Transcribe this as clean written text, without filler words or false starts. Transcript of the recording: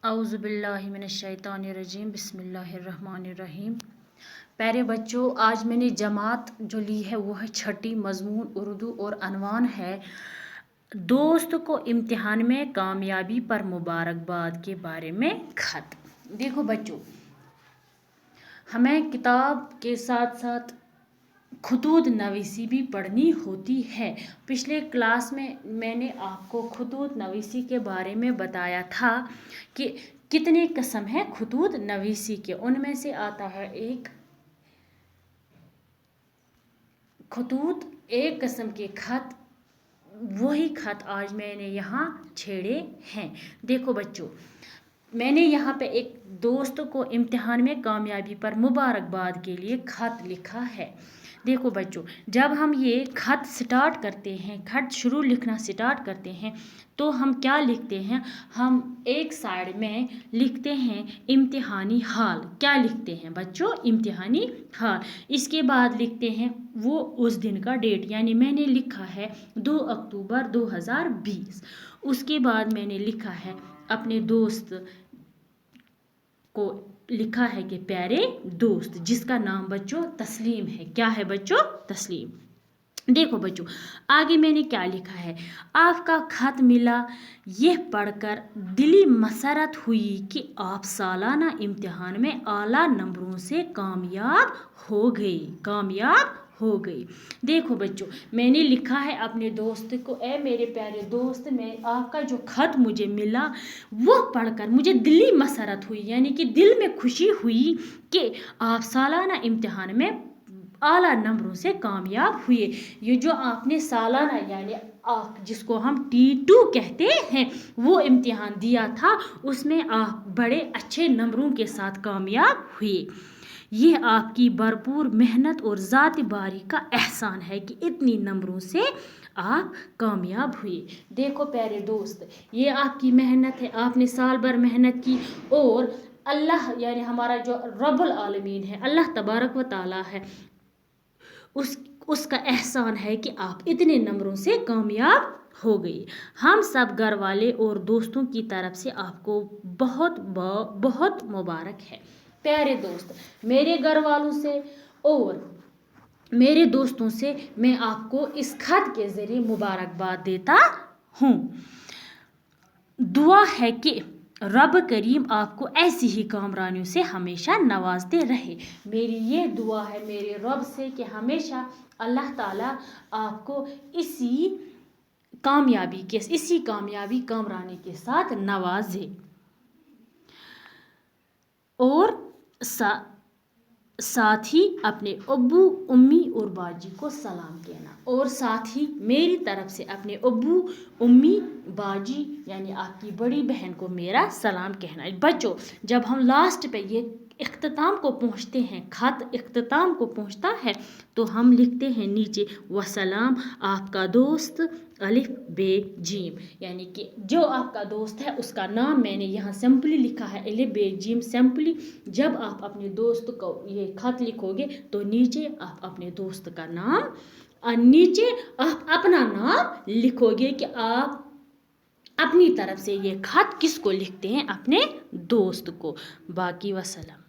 اعوذ باللہ من الشیطان الرجیم بسم اللہ الرحمن الرحیم۔ پیارے بچوں، آج میں نے جماعت جو لی ہے وہ ہے چھٹی، مضمون اردو اور عنوان ہے دوست کو امتحان میں کامیابی پر مبارکباد کے بارے میں خط۔ دیکھو بچوں، ہمیں کتاب کے ساتھ ساتھ خطوط نویسی بھی پڑھنی ہوتی ہے۔ پچھلے کلاس میں نے آپ کو خطوط نویسی کے بارے میں بتایا تھا کہ کتنے قسم ہیں خطوط نویسی کے۔ ان میں سے آتا ہے ایک خطوط، ایک قسم کے خط۔ وہی خط آج میں نے یہاں چھیڑے ہیں۔ دیکھو بچوں، میں نے یہاں پہ ایک دوست کو امتحان میں کامیابی پر مبارکباد کے لیے خط لکھا ہے۔ دیکھو بچوں، جب ہم یہ خط سٹارٹ کرتے ہیں، خط شروع لکھنا سٹارٹ کرتے ہیں تو ہم کیا لکھتے ہیں؟ ہم ایک سائڈ میں لکھتے ہیں امتحانی حال۔ کیا لکھتے ہیں بچوں؟ امتحانی حال۔ اس کے بعد لکھتے ہیں وہ اس دن کا ڈیٹ، یعنی میں نے لکھا ہے 2 اکتوبر 2020۔ اس کے بعد میں نے لکھا ہے اپنے دوست کو، لکھا ہے کہ پیارے دوست، جس کا نام بچوں تسلیم ہے۔ کیا ہے بچوں؟ تسلیم۔ دیکھو بچوں، آگے میں نے کیا لکھا ہے؟ آپ کا خط ملا، یہ پڑھ کر دلی مسرت ہوئی کہ آپ سالانہ امتحان میں اعلیٰ نمبروں سے کامیاب ہو گئی۔ دیکھو بچوں، میں نے لکھا ہے اپنے دوست کو، اے میرے پیارے دوست، میں آپ کا جو خط مجھے ملا وہ پڑھ کر مجھے دلی مسرت ہوئی، یعنی کہ دل میں خوشی ہوئی کہ آپ سالانہ امتحان میں اعلیٰ نمبروں سے کامیاب ہوئے۔ یہ جو آپ نے سالانہ، یعنی جس کو ہم T2 کہتے ہیں، وہ امتحان دیا تھا، اس میں آپ بڑے اچھے نمبروں کے ساتھ کامیاب ہوئے۔ یہ آپ کی بھرپور محنت اور ذات باری کا احسان ہے کہ اتنی نمبروں سے آپ کامیاب ہوئے۔ دیکھو پیارے دوست، یہ آپ کی محنت ہے، آپ نے سال بھر محنت کی، اور اللہ یعنی ہمارا جو رب العالمین ہے، اللہ تبارک و تعالیٰ ہے، اس کا احسان ہے کہ آپ اتنے نمبروں سے کامیاب ہو گئی۔ ہم سب گھر والے اور دوستوں کی طرف سے آپ کو بہت بہت مبارک ہے۔ پیارے دوست، میرے گھر والوں سے اور میرے دوستوں سے میں آپ کو اس خط کے ذریعے مبارکباد دیتا ہوں۔ دعا ہے کہ رب کریم آپ کو ایسی ہی کامرانیوں سے ہمیشہ نوازتے رہے۔ میری یہ دعا ہے میرے رب سے کہ ہمیشہ اللہ تعالیٰ آپ کو اسی کامیابی کامرانی کے ساتھ نوازے۔ اور ساتھ ہی اپنے ابو، امی اور باجی کو سلام کہنا، اور ساتھ ہی میری طرف سے اپنے ابو، امی، باجی یعنی آپ کی بڑی بہن کو میرا سلام کہنا۔ بچوں، جب ہم لاسٹ پہ یہ اختتام کو پہنچتے ہیں، خط اختتام کو پہنچتا ہے، تو ہم لکھتے ہیں نیچے وسلام آپ کا دوست الف ب جیم، یعنی کہ جو آپ کا دوست ہے اس کا نام میں نے یہاں سمپلی لکھا ہے الف ب جیم سمپلی۔ جب آپ اپنے دوست کو یہ خط لکھو گے تو نیچے آپ اپنے دوست کا نام، نیچے آپ اپنا نام لکھو گے کہ آپ اپنی طرف سے یہ خط کس کو لکھتے ہیں؟ اپنے دوست کو۔ باقی وسلام۔